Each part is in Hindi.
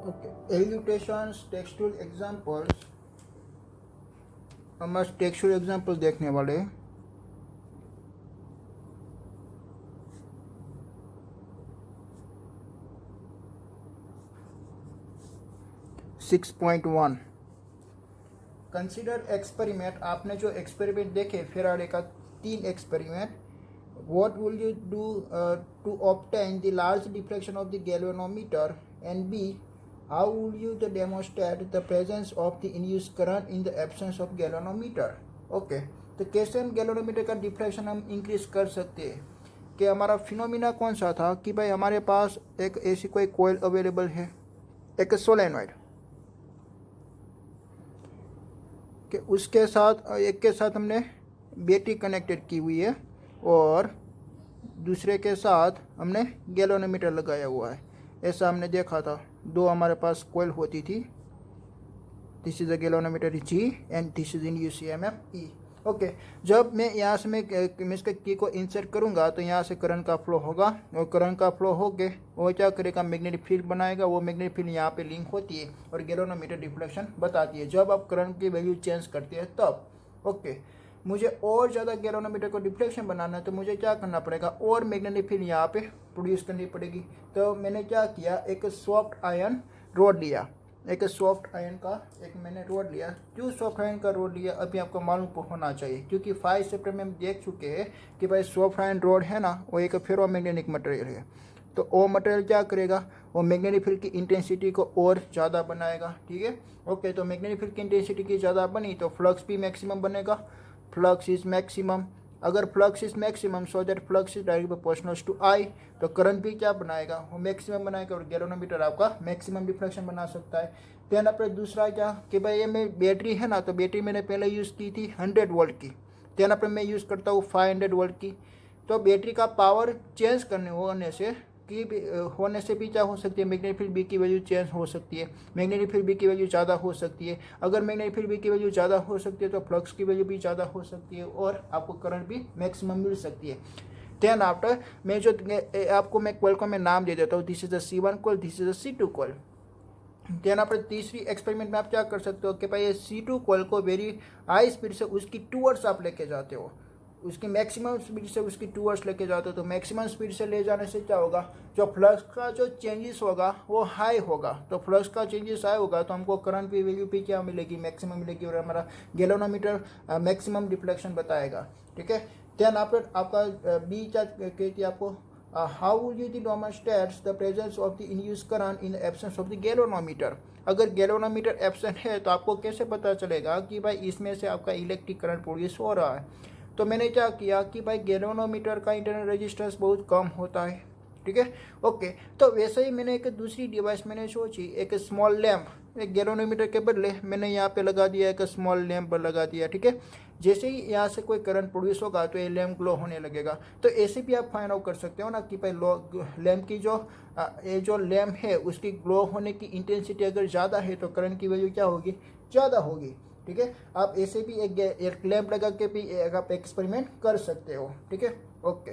Okay, एल्यूटेशंस textual examples. हम आज टेक्सचुअल एग्जांपल देखने वाले हैं। Six point one, consider experiment. आपने जो एक्सपेरिमेंट देखे फेराडे का 3 experiment. What will you do to obtain the large diffraction of the galvanometer? And B, how will you demonstrate the presence of the induced current in the absence of galvanometer? Okay, तो कैसे हम गैल्वेनोमीटर का डिफ्रैक्शन हम इंक्रीज कर सकते हैं कि हमारा फिनोमिना कौन सा था कि भाई हमारे पास एक ऐसी कोई कोयल अवेलेबल है, एक सोलेनॉइड कि उसके साथ एक के साथ हमने बैटरी कनेक्टेड की हुई है और दूसरे के साथ हमने गैल्वेनोमीटर लगाया हुआ है। ऐसा हमने देखा था। दो हमारे पास कोयल होती थी। This is a galvanometer G and this is in UCMF E. Okay, जब मैं यहाँ से मैं इसके की को इंसर्ट करूँगा तो यहाँ से करंट का फ्लो होगा और करंट का फ्लो होके वो क्या करेगा, मैग्नेटिक फील्ड बनाएगा। वो मैग्नेटिक फील्ड यहाँ पे लिंक होती है और गैल्वेनोमीटर डिफ्लेक्शन बताती है जब आप करंट की वैल्यू चेंज करते हैं तब। ओके, मुझे और ज़्यादा गैल्वेनोमीटर को डिफ्लेक्शन बनाना है तो मुझे क्या करना पड़ेगा, और मैग्नेटिक फील्ड यहाँ पे प्रोड्यूस करनी पड़ेगी। तो मैंने क्या किया, एक सॉफ्ट आयरन रोड लिया। एक सॉफ्ट आयरन का एक मैंने रोड लिया। क्यों सॉफ्ट आयरन का रोड लिया अभी आपको मालूम होना चाहिए, क्योंकि 5 चैप्टर में हम देख चुके हैं कि भाई सॉफ्ट आयरन रोड है ना, वो एक फेरोमैग्नेटिक मटेरियल है। तो वो मटेरियल क्या करेगा, वो मैग्नेटिक फील्ड की इंटेंसिटी को और ज़्यादा बनाएगा। ठीक है, ओके। तो मैग्नेटिक फील्ड की इंटेंसिटी की ज़्यादा बनी तो फ्लक्स भी मैक्सिमम बनेगा। Flux is maximum. अगर flux is maximum so that flux is directly proportional to I, तो करंट भी क्या बनाएगा, वो मैक्सिमम बनाएगा और गैल्वेनोमीटर आपका मैक्सिमम डिफ्लेक्शन बना सकता है। देन अपने दूसरा क्या कि भाई ये मैं बैटरी है ना, तो बैटरी मैंने पहले यूज़ की थी 100 वोल्ट की। देन अपने मैं यूज़ करता हूँ 500 वोल्ट की। तो बैटरी का पावर चेंज करने होने से भी क्या हो सकती है, मैग्नेटिक फील्ड बी की वैल्यू चेंज हो सकती है। मैग्नेटिक फील्ड बी की वैल्यू ज़्यादा हो सकती है। अगर मैग्नेटिक फील्ड बी की वैल्यू ज़्यादा हो सकती है तो फ्लक्स की वैल्यू भी ज़्यादा हो सकती है और आपको करंट भी मैक्सिमम मिल सकती है। देन आफ्टर मैं जो आपको मैं कोयल को मैं नाम दे देता हूँ, this is the C1 coil, this is the C2 coil. Then आपने तीसरी एक्सपेरिमेंट में आप क्या कर सकते हो कि भाई ये C2 कोयल को वेरी हाई स्पीड से उसकी टूवर्ड्स आप लेके जाते हो, उसकी मैक्सिमम स्पीड से उसकी टूवर्ड्स लेके जाते हो। तो मैक्सिमम स्पीड से ले जाने से क्या होगा, जो फ्लक्स का जो चेंजेस होगा वो हाई होगा। तो फ्लक्स का चेंजेस हाई होगा तो हमको करंट की वैल्यू भी क्या मिलेगी, मैक्सिमम मिलेगी और हमारा गैल्वेनोमीटर मैक्सिमम डिफ्लेक्शन बताएगा। ठीक है। देन आपका बी क्या कहती है आपको, how will you demonstrate the presence of the induced current in the absence of the galvanometer? अगर गैल्वेनोमीटर एब्सेंट है तो आपको कैसे पता चलेगा कि भाई इसमें से आपका इलेक्ट्रिक करंट प्रोड्यूस हो रहा है। तो मैंने क्या किया कि भाई गैल्वेनोमीटर का इंटरनल रेजिस्टेंस बहुत कम होता है। ठीक है, ओके। तो वैसे ही मैंने एक दूसरी डिवाइस मैंने सोची, एक स्मॉल लैम्प, एक गैल्वेनोमीटर के बदले मैंने यहाँ पे लगा दिया, एक स्मॉल लैम्प लगा दिया। ठीक है, जैसे ही यहाँ से कोई करंट प्रोड्यूस होगा तो ये लैम्प ग्लो होने लगेगा। तो ऐसे भी आप फाइंड आउट कर सकते हो ना कि भाई लैम्प की ये जो लैम्प है उसकी ग्लो होने की इंटेंसिटी अगर ज़्यादा है तो करंट की वैल्यू क्या होगी, ज़्यादा होगी। ठीक है, आप ऐसे भी एक लैम्प लगा के भी आप एक्सपेरिमेंट कर सकते हो। ठीक है, okay.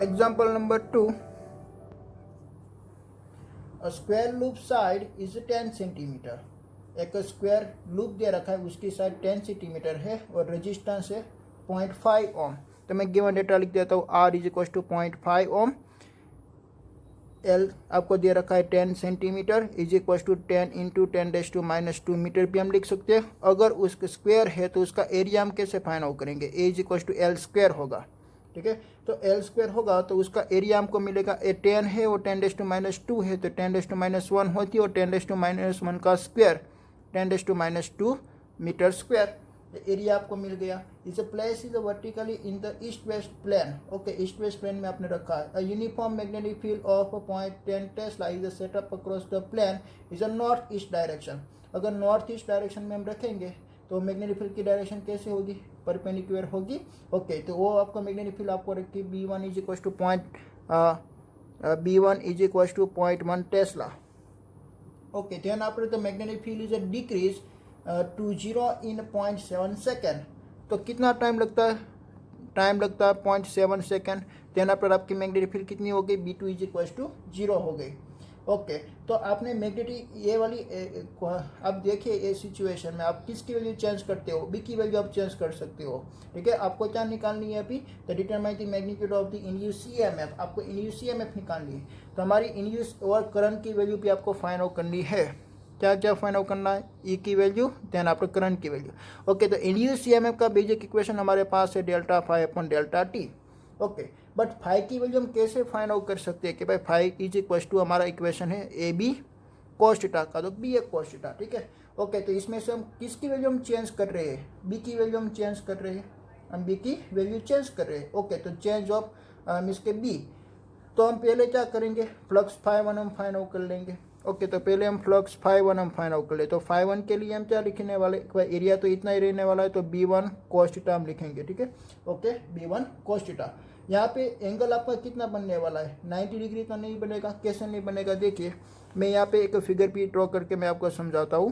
Example number 2, A square loop side is 10 centimetre. एक स्क्वायर लूप दे रखा है, उसकी साइड 10 सेंटीमीटर है और रेजिस्टेंस है 0.5 ओम। तो मैं गिवन डेटा लिख देता हूँ, R is equal to 0.5 ohm. L आपको दे रखा है 10 centimetre is equal to 10 into 10⁻² metre भी हम लिख सकते हैं। अगर उसका स्क्वायर है तो उसका एरिया हम कैसे फाइंड आउट करेंगे, A is equal to L square होगा। ठीक है, तो एल स्क्वायर होगा तो उसका एरिया हमको मिलेगा, ए 10 है वो 10⁻² है तो 10⁻1 होती है और 10⁻1 का स्क्वायर 10⁻² मीटर स्क्वायर। एरिया आपको मिल गया। Is place is vertically in the east west plane. Okay, east west plane में आपने रखा है। Uniform magnetic field of 0.10 tesla is set up across the plane is a north east direction. अगर नॉर्थ ईस्ट डायरेक्शन में हम रखेंगे तो मैग्नेटिक फील्ड की डायरेक्शन कैसे होगी, परपेंडिकुलर होगी। ओके, तो वो आपको मैग्नेटिक फील्ड आपको रखी B1 is equal to B1 is equals to 0.1 Tesla. Okay, then after the magnetic field is a decrease to 0 in 0.7 second. तो कितना टाइम लगता है? टाइम लगता है 0.7 सेकेंड। देन आफ्टर आपकी मैग्नेटिक फील्ड कितनी हो गई? B2 इज इक्वल टू 0 हो गई। ओके, तो आपने मैग्नेटिक ये वाली अब देखिए ये सिचुएशन में आप किसकी वैल्यू चेंज करते हो? बी की वैल्यू आप चेंज कर सकते हो। ठीक है, आपको क्या निकालनी है अभी? The determine the magnitude of the induced EMF. आपको इंड्यूस्ड ईएमएफ निकालनी है। तो हमारी इंड्यूस्ड और करंट की वैल्यू भी आपको फाइंड आउट करनी है। क्या क्या फाइंड आउट करना है? ई की वैल्यू, देन आपको करंट की वैल्यू। ओके, तो इंड्यूस्ड ईएमएफ का बेसिक इक्वेशन हमारे पास है delta phi upon delta T. Okay, but phi की वैल्यू हम कैसे फाइंड आउट कर सकते हैं कि भाई फाई इज इक्वल टू हमारा इक्वेशन है ए बी कॉस थीटा का, तो बी ए कॉस थीटा। ठीक है, ओके, तो इसमें से हम किसकी वैल्यू हम चेंज कर रहे हैं? बी की वैल्यू हम चेंज कर रहे हैं, हम बी की वैल्यू चेंज कर रहे हैं। ओके, तो चेंज ऑफ मीन्स के बी, तो हम पहले क्या करेंगे? फ्लक्स फाई वन हम फाइंड आउट कर लेंगे। ओके, तो पहले हम फ्लक्स फाई वन हम फाइंड आउट कर ले। तो फाई वन के लिए हम क्या लिखने वाले? एरिया तो इतना ही रहने वाला है, तो B1 cos थीटा हम लिखेंगे। ठीक है, ओके, B1 cos थीटा। यहाँ पे एंगल आपका कितना बनने वाला है? 90 डिग्री तो नहीं बनेगा। कैसे नहीं बनेगा? देखिए, मैं यहाँ पे एक फिगर भी ड्रॉ करके मैं आपको समझाता हूँ।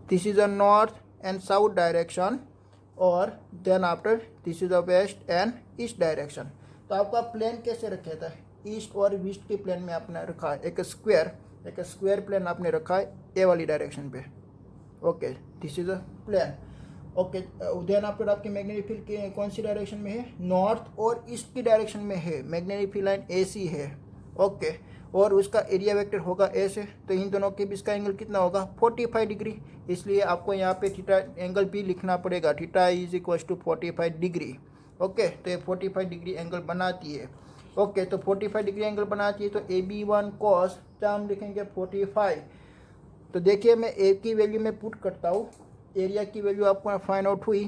This is a north and south direction, और then after this is a west and east direction. तो आपका प्लेन कैसे रखे था? ईस्ट और वेस्ट के प्लेन में आपने रखा है एक स्क्वायर प्लेन आपने रखा है ए वाली डायरेक्शन पे। Okay, this is a plane. Okay, then after आपकी मैग्नेटिक फील्ड कौन सी डायरेक्शन में है? नॉर्थ और ईस्ट की डायरेक्शन में है। मैग्नेटिक फील्ड लाइन AC है। ओके, और उसका एरिया वेक्टर होगा ऐसे, तो इन दोनों के बीच का एंगल कितना होगा? 45 डिग्री। इसलिए आपको यहाँ पे थीटा एंगल भी लिखना पड़ेगा। Theta is equal to 45 degree. Okay, तो ये 45 डिग्री एंगल बनाती है। ओके, तो 45 डिग्री एंगल बनाती है, तो AB1 cos क्या हम लिखेंगे? 45। तो देखिए, मैं ए की वैल्यू में पुट करता हूँ। एरिया की वैल्यू आपको फाइंड आउट हुई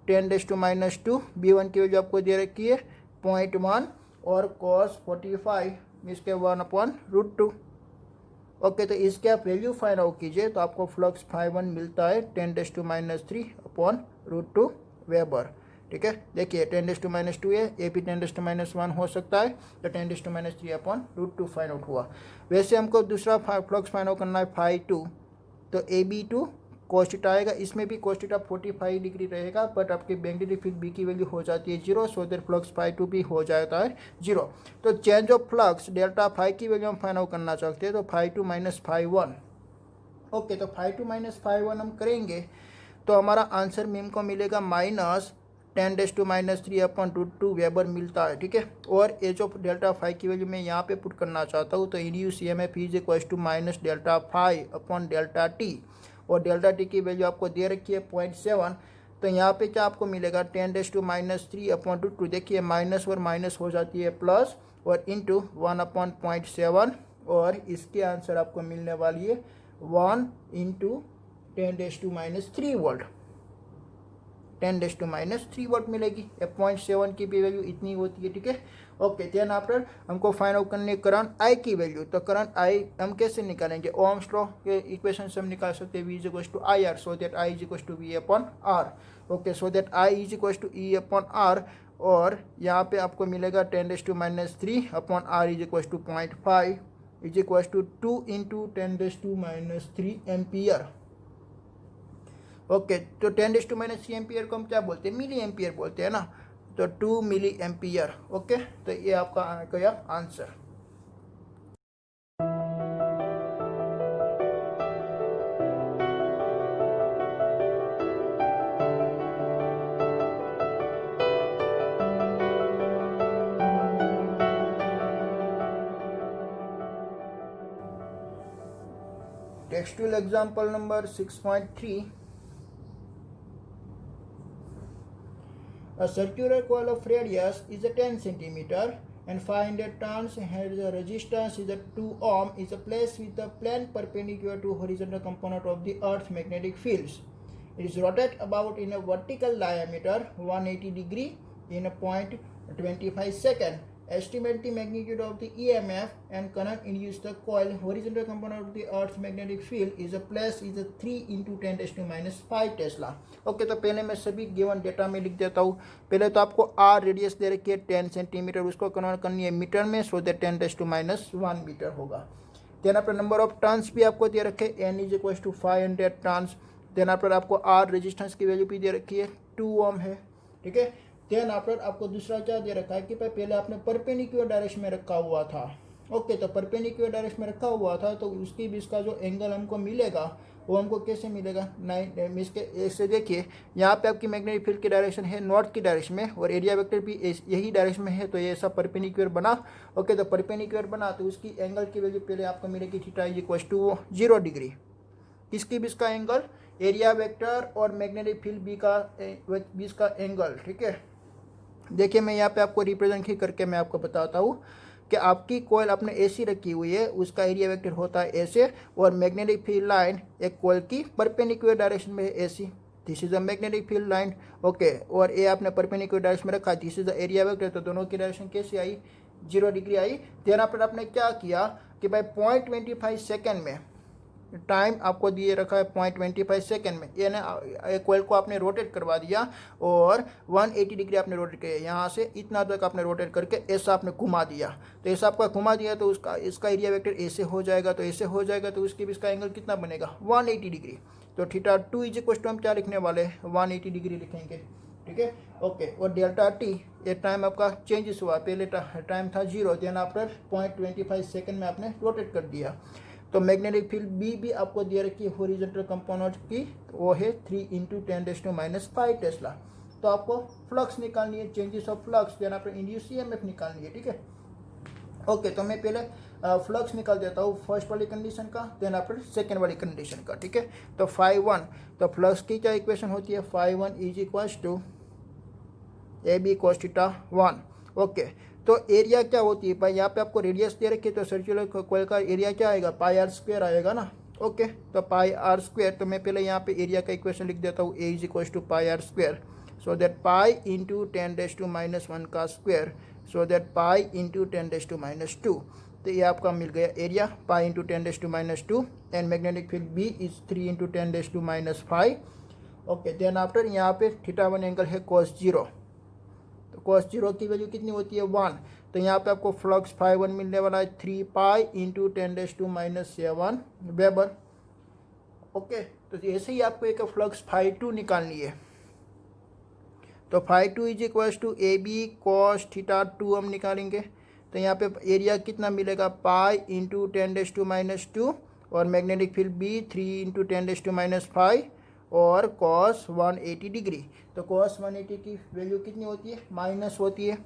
10⁻²। B1 की वैल्यू आपको दे रखी है 0.1, और cos 45 इसके 1/√2। ओके, तो इसके आप वैल्यू फाइंड आउट कीजिए, तो आपको फ्लक्स φ1 मिलता है 10⁻³ वेबर। ठीक है, देखिए 10⁻² है, ए भी 10⁻1 हो सकता है, तो 10⁻³ फाइंड आउट हुआ। वैसे हमको दूसरा फ्लक्स फाइंड आउट करना है φ2, तो AB2 cos थीटा आएगा। इसमें भी cos थीटा 45 डिग्री रहेगा, बट आपकी मैग्नेटिक फील्ड बी की वैल्यू हो जाती है 0, सो दैट फ्लक्स φ2 भी हो जाता है 0। तो change of flux delta phi की वैल्यू हम फाइंड आउट करना चाहते हैं, तो φ2 माइनस φ1। ओके, तो φ2 माइनस φ1 हम करेंगे, तो हमारा आंसर में को मिलेगा माइनस 10⁻³ वेबर मिलता है। ठीक है, और एज ऑफ डेल्टा फाई की वैल्यू मैं यहाँ पे पुट करना चाहता हूँ, तो induce EMF is equal to minus delta phi upon delta T, और डेल्टा टी की वैल्यू आपको दे रखी है 0.7। तो यहाँ पे क्या आपको मिलेगा? 10⁻³ देखिए, माइनस और माइनस हो जाती है प्लस, और इंटू 1/0.7, और इसके आंसर आपको मिलने वाली है 1 × 10⁻³ वोल्ट। 10⁻³ वोल्ट मिलेगी। 0.7 की भी वैल्यू इतनी होती है। ठीक है, ओके, देन आफ्टर हमको फाइंड आउट करनी है करंट I की वैल्यू। तो करंट I हम कैसे निकालेंगे? ओम्स लॉ के इक्वेशन से हम निकाल सकते हैं V is equal to IR, so that I is equal to V/R। Okay, so that I is equal to E/R, और यहाँ पे आपको मिलेगा 10⁻³ upon R is equal to 0.5 is equal to 2 × 10⁻³ ampere. Okay, तो 10⁻³ एम्पियर को हम क्या बोलते हैं? मिली एम्पियर बोलते हैं ना, तो 2 मिली एम्पियर। ओके, तो ये आपका गया answer. Textual example number 6.3. A circular coil of radius is a 10 centimeter and 500 turns, and the resistance is a 2 ohm, is placed with the plane perpendicular to horizontal component of the Earth's magnetic fields. It is rotated about in a vertical diameter 180 degree in a 0.25 second estimate the magnitude of the EMF and current induced the coil horizontal component of the earth's magnetic field is a 3 into 10 to minus 5 Tesla. Okay, तो पहले मैं सभी गिवन डेटा में लिख देता हूँ। पहले तो आपको आर रेडियस दे रखी है 10 सेंटीमीटर, उसको कन्वर्ट करनी है मीटर में, so that 10 to minus 1 metre होगा। देन आपका नंबर ऑफ टर्न्स भी आपको दे रखे, N is equal to 500 turns. Then after आपको आर रेजिस्टेंस की वैल्यू भी दे रखी है 2 ओम है, ठीक है। देन आफ्टर आपको दूसरा क्या दे रखा है कि भाई पहले आपने परपेंडिकुलर डायरेक्शन में रखा हुआ था। ओके, तो परपेंडिकुलर डायरेक्शन में रखा हुआ था तो उसकी भी इसका जो एंगल हमको मिलेगा वो हमको कैसे मिलेगा, 9 इसके ऐसे देखिए, यहाँ पे आपकी मैग्नेटिक फील्ड की डायरेक्शन है नॉर्थ की डायरेक्शन में और एरिया वेक्टर भी यही डायरेक्शन में है, तो ये ऐसा परपेंडिकुलर बना। ओके, तो परपेंडिकुलर बना तो उसकी एंगल की वैल्यू पहले आपको मिलेगी theta is equal to 0 degree. किसकी भी इसका एंगल, एरिया वेक्टर और मैग्नेटिक फील्ड बी का एंगल, ठीक है। देखिए मैं यहाँ पे आपको रिप्रेजेंट ही करके मैं आपको बताता हूँ कि आपकी कॉइल आपने ऐसी रखी हुई है, उसका एरिया वेक्टर होता है ऐसे, और मैग्नेटिक फील्ड लाइन एक कॉइल की परपेंडिकुलर डायरेक्शन में है ऐसी, this is a magnetic field line. Okay, और ए आपने परपेंडिकुलर डायरेक्शन में रखा, this is the area vector, तो दोनों की डायरेक्शन कैसी आई, 0 डिग्री आई। देन पर आपने क्या किया कि भाई 0.25 सेकेंड में टाइम आपको दिए रखा है 0.25 सेकेंड में, यानी कॉइल को आपने रोटेट करवा दिया और 180 डिग्री आपने रोटेट किया, यहाँ से इतना तक आपने रोटेट करके ऐसा आपने घुमा दिया, तो ऐसा आपका घुमा दिया तो उसका इसका एरिया वेक्टर ऐसे हो जाएगा, तो ऐसे हो जाएगा, तो उसकी भी इसका एंगल कितना बनेगा 180 डिग्री। तो थीटा 2 इज इक्वल टू हम क्या लिखने वाले हैं 180 डिग्री लिखेंगे, ठीक है। ओके, और डेल्टा टी ये टाइम आपका चेंजेस हुआ, पहले टाइम था 0, देन आफ्टर 0.25 सेकेंड में आपने रोटेट कर दिया। तो मैग्नेटिक फील्ड बी भी आपको दे रखी है हॉरिजॉन्टल कंपोनेंट की, वो है 3 into 10 to minus 5 टेस्ला। तो आपको फ्लक्स निकालनी है, चेंजेस ऑफ फ्लक्स, देन आपको इंड्यूस ईएमएफ निकालनी है, ठीक है। ओके, तो मैं पहले फ्लक्स निकाल देता हूँ फर्स्ट वाली कंडीशन का, देन आफ्टर सेकेंड वाली कंडीशन का, ठीक है। तो 5-1, तो फ्लक्स की क्या इक्वेशन होती है, 5-1 is equals to A B cos theta 1। Okay, तो एरिया क्या होती है भाई, यहाँ पे आपको रेडियस दे रखी है, तो सर्कुलर कॉइल का एरिया क्या आएगा, पाई आर स्क्वायर आएगा ना। ओके, तो पाई आर स्क्वायर, तो मैं पहले यहाँ पे एरिया का इक्वेशन लिख देता हूँ, A is equal to pi r square, so that pi into 10 to minus 1 का square, so that pi into 10 to minus 2। तो ये आपका मिल गया area, pi into 10 to minus 2, and magnetic field B is 3 into 10 to minus 5। Okay, then after यहाँ पे थीटा 1 एंगल है cos 0, तो cos 0 की वैल्यू कितनी होती है 1, तो यहाँ पे आपको फ्लक्स 5-1 मिलने वाला है 3 pi into 10 to minus 7 weber. Okay, तो ऐसे ही आपको एक फ्लक्स 5-2 निकालनी है, तो 5-2 is equal to A B cos theta 2 हम निकालेंगे, तो यहाँ पे एरिया कितना मिलेगा, पाई इंटू 10 to minus 2, और magnetic field B 3 into 10 to minus 5 और cos 180 डिग्री। तो cos 180 की वैल्यू कितनी होती है, माइनस होती है,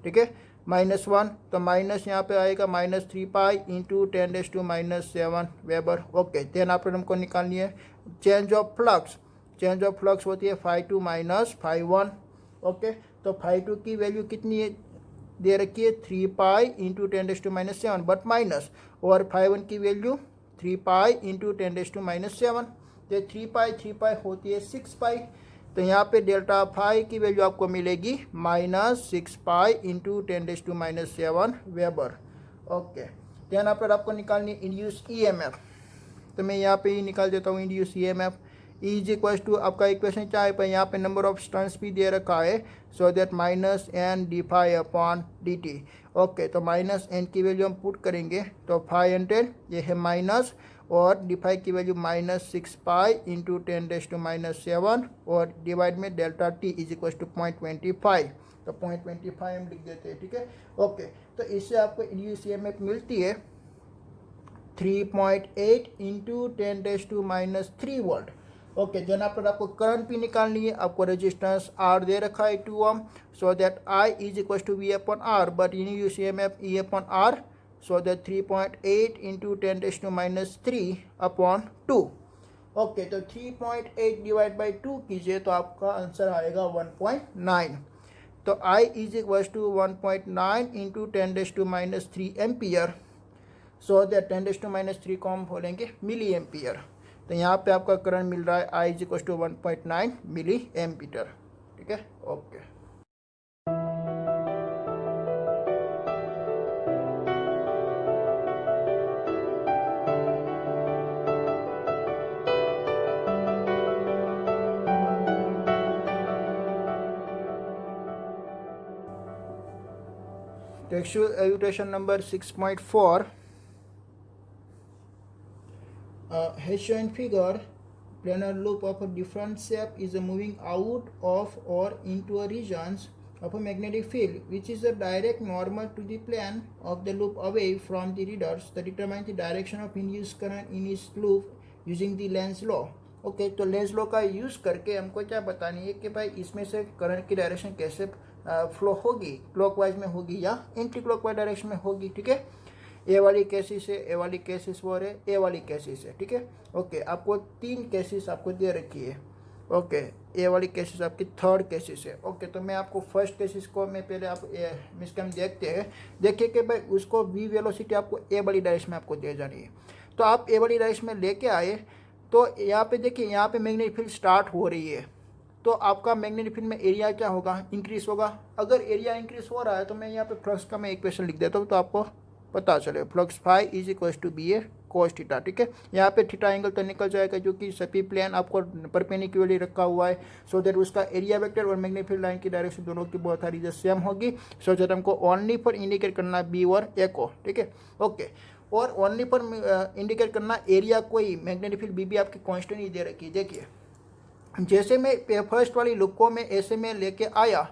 ठीक है, -1, तो माइनस यहाँ पे आएगा -3 pi into 10 to minus 7 weber. Okay, then आपको हमको निकालनी है change of flux, change of flux होती है 5-2 minus 5-1। ओके, तो 5-2 की वैल्यू कितनी है दे रखी है 3 pi into 10 to minus 7 but minus, और 5-1 की value 3 pi into 10 to minus 7, तो 3 पाई होती है 6 पाई, तो यहाँ पे डेल्टा फाई की वैल्यू आपको मिलेगी -6 pi into 10 to minus 7 weber. Okay, then after आपको निकालनी है इंड्यूस ईएमएफ, तो मैं यहाँ पे ही निकाल देता हूँ induce EMF is equal to, आपका इक्वेशन क्या है पर यहाँ पे नंबर ऑफ टर्न्स भी दे रखा है, so that -n d∅ upon dt। Okay, तो -n की वैल्यू हम पुट करेंगे, तो 500 ये है माइनस, और d∅ की value -6 pi into 10 to minus 7, और डिवाइड में delta t is equal to 0.25, तो 0.25 हम लिख देते हैं, ठीक है। ओके, तो इससे आपको इंड्यूस ईएमएफ मिलती है 3.8 into 10 to minus 3 volt. Okay, then after आपको करंट भी निकालनी है, आपको रेजिस्टेंस R दे रखा है 2 ohm, so that I is equal to V upon R, but induce EMF E upon R, so that 3.8 into 10 to minus 3 upon 2। Okay, तो 3.8 डिवाइड बाई 2 कीजिए तो आपका आंसर आएगा 1.9। तो I is equal to 1.9 into 10 to minus 3 ampere, so that 10 to minus 3 को हम बोलेंगे मिली एम्पियर। तो यहाँ पे आपका करंट मिल रहा है I is equal to 1.9 milliampere, ठीक है। Okay. Textual equation number 6.4 has shown figure planar loop of a different shape is moving out of or into a regions of a magnetic field which is a direct normal to the plane of the loop away from the readers that determines the direction of induced current in its loop using the Lenz law. Okay तो लेंस लॉ का यूज़ करके हमको क्या बतानी है कि भाई इसमें से करंट की डायरेक्शन कैसे फ्लो होगी, क्लॉकवाइज में होगी या एंटी क्लॉकवाइज डायरेक्शन में होगी. ठीक है, ए वाली केसिस है, ए वाली केसिस वो है, ए वाली केसिस है. ठीक है, ओके आपको 3 केसिस आपको दे रखी है. ओके ए वाली केसिस आपकी थर्ड केसिस है. ओके तो मैं आपको फर्स्ट केसिस को मैं पहले आप इसके हम देखते हैं. देखिए कि भाई उसको वी वेलोसिटी आपको ए वाली डायरेक्शन में आपको दे जानी है. तो आप ए वाली डायरेक्शन में लेके आए तो यहाँ पे देखिए, यहाँ पे मैग्नेटिक फील्ड स्टार्ट हो रही है. तो आपका मैग्नेटिक फील्ड में एरिया क्या होगा, इंक्रीज होगा. अगर एरिया इंक्रीज हो रहा है तो मैं यहाँ पे फ्लक्स का मैं इक्वेशन लिख देता हूँ तो आपको पता चले. Flux phi is equal to B A cos theta. ठीक है, यहाँ पे थीटा एंगल तो निकल जाएगा जो कि सभी प्लेन आपको परपेंडिकुलरली रखा हुआ है. सो दैट उसका एरिया वेक्टर और मैग्नेटिक फील्ड लाइन की डायरेक्शन दोनों की बहुत सारी सेम होगी. सो दैट हमको ओनली फॉर इंडिकेट करना बी और ए को. ठीक है, ओके और ओनली पर इंडिकेट करना एरिया कोई मैग्नेटिक फील्ड बी आपकी कांस्टेंट ही दे रखी है. देखिए जैसे मैं फर्स्ट वाली लुक को मैं ऐसे में लेके आया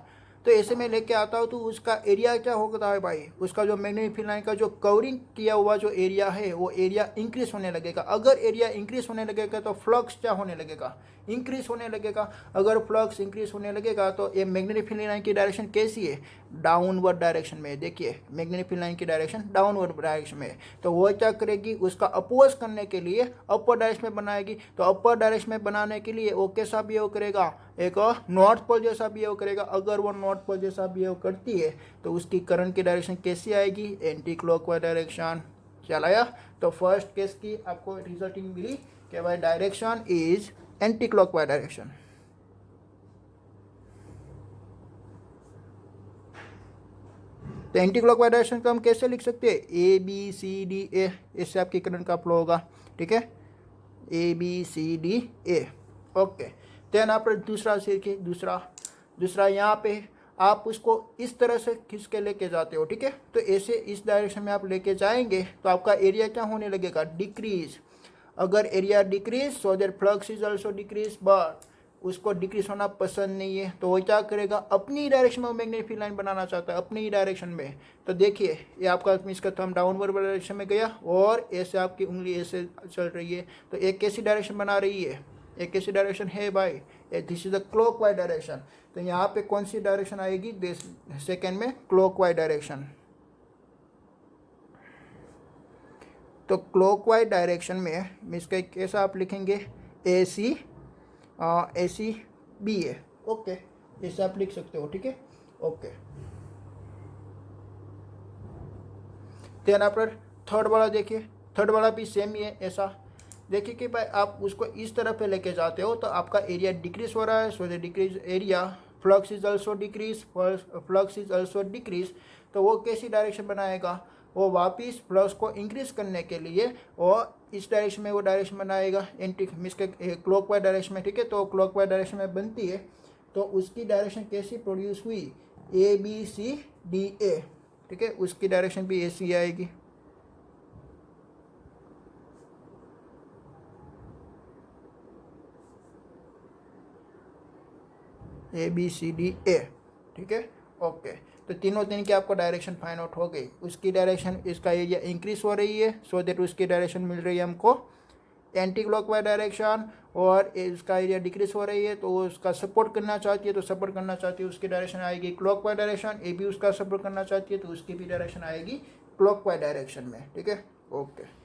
तो ऐसे में लेके आता हूँ तो उसका एरिया क्या होता है भाई, उसका जो मैग्नेटिक फील्ड लाइन का जो कवरिंग किया हुआ जो एरिया है वो एरिया इंक्रीज होने लगेगा. अगर एरिया इंक्रीज होने लगेगा तो फ्लक्स क्या होने लगेगा, इंक्रीज होने लगेगा. अगर फ्लक्स इंक्रीज होने लगेगा तो ये मैग्नेटिक फील्ड लाइन की डायरेक्शन कैसी है, डाउनवर्ड डायरेक्शन में. देखिए मैग्नेटिक फील्ड लाइन की डायरेक्शन डाउनवर्ड डायरेक्शन में. तो वो क्या करेगी, उसका अपोज करने के लिए अपर डायरेक्शन में बनाएगी. तो अपर डायरेक्शन में बनाने के लिए वो कैसा बिहेव करेगा, एक नॉर्थ पोल जैसा बिहेव करेगा. अगर वो नॉर्थ पोल जैसा बिहेव करती है तो उसकी करंट की डायरेक्शन कैसी आएगी, एंटी क्लॉकवाइज डायरेक्शन. चलाया तो फर्स्ट केस की आपको रिजल्टिंग मिली कि भाई direction is anti clockwise direction. तो एंटी क्लॉकवाइज डायरेक्शन को हम कैसे लिख सकते हैं, ए बी सी डी ए, इससे आपकी करंट का फ्लो होगा. ठीक है, A B C D A. Okay then आप दूसरा सीखिए. दूसरा यहाँ पे आप उसको इस तरह से खींच के लेके जाते हो. ठीक है, तो ऐसे इस डायरेक्शन में आप लेके जाएंगे तो आपका एरिया क्या होने लगेगा, डिक्रीज. अगर area decrease so that flux is also decrease, but उसको डिक्रीज होना पसंद नहीं है तो वो क्या करेगा, अपनी ही डायरेक्शन में मैग्नेटिक फील्ड लाइन बनाना चाहता है, अपनी ही डायरेक्शन में. तो देखिए ये आपका इसका थंब डाउनवर्ड डायरेक्शन में गया और ऐसे आपकी उंगली ऐसे चल रही है. तो एक कैसी डायरेक्शन बना रही है, एक कैसी डायरेक्शन है भाई, this is the clockwise direction. तो यहाँ पे कौन सी डायरेक्शन आएगी, सेकेंड में क्लॉकवाइज डायरेक्शन. तो क्लॉकवाइज डायरेक्शन में इसका कैसा आप लिखेंगे, ए सी बी ए. ओके ऐसे आप लिख सकते हो. ठीक है, ओके देन आप थर्ड वाला देखिए. थर्ड वाला भी सेम ही है. ऐसा देखिए कि भाई आप उसको इस तरह पे लेके जाते हो तो आपका एरिया डिक्रीज हो रहा है. So the decrease area flux is also decrease, flux is also decrease. तो वो कैसी डायरेक्शन बनाएगा, वो वापिस फ्लक्स को इंक्रीज करने के लिए और इस डायरेक्शन में वो डायरेक्शन बनाएगा एंटी मिसके क्लॉकवाइज डायरेक्शन में. ठीक है, तो क्लॉकवाइज डायरेक्शन में बनती है तो उसकी डायरेक्शन कैसी प्रोड्यूस हुई, ए बी सी डी ए. ठीक है, उसकी डायरेक्शन भी ऐसी आएगी. A B C D A. ठीक है, ओके तो तीनों की आपको डायरेक्शन फाइंड आउट हो गई. उसकी डायरेक्शन, इसका एरिया इंक्रीज हो रही है सो दैट उसकी डायरेक्शन मिल रही है हमको एंटी क्लॉकवाइज डायरेक्शन, और इसका एरिया डिक्रीज हो रही है तो वो उसका सपोर्ट करना चाहती है. तो सपोर्ट करना चाहती है उसकी डायरेक्शन आएगी क्लॉकवाइज डायरेक्शन. ए भी उसका सपोर्ट करना चाहती है तो उसकी भी डायरेक्शन आएगी क्लॉकवाइज डायरेक्शन में. ठीक है, ओके.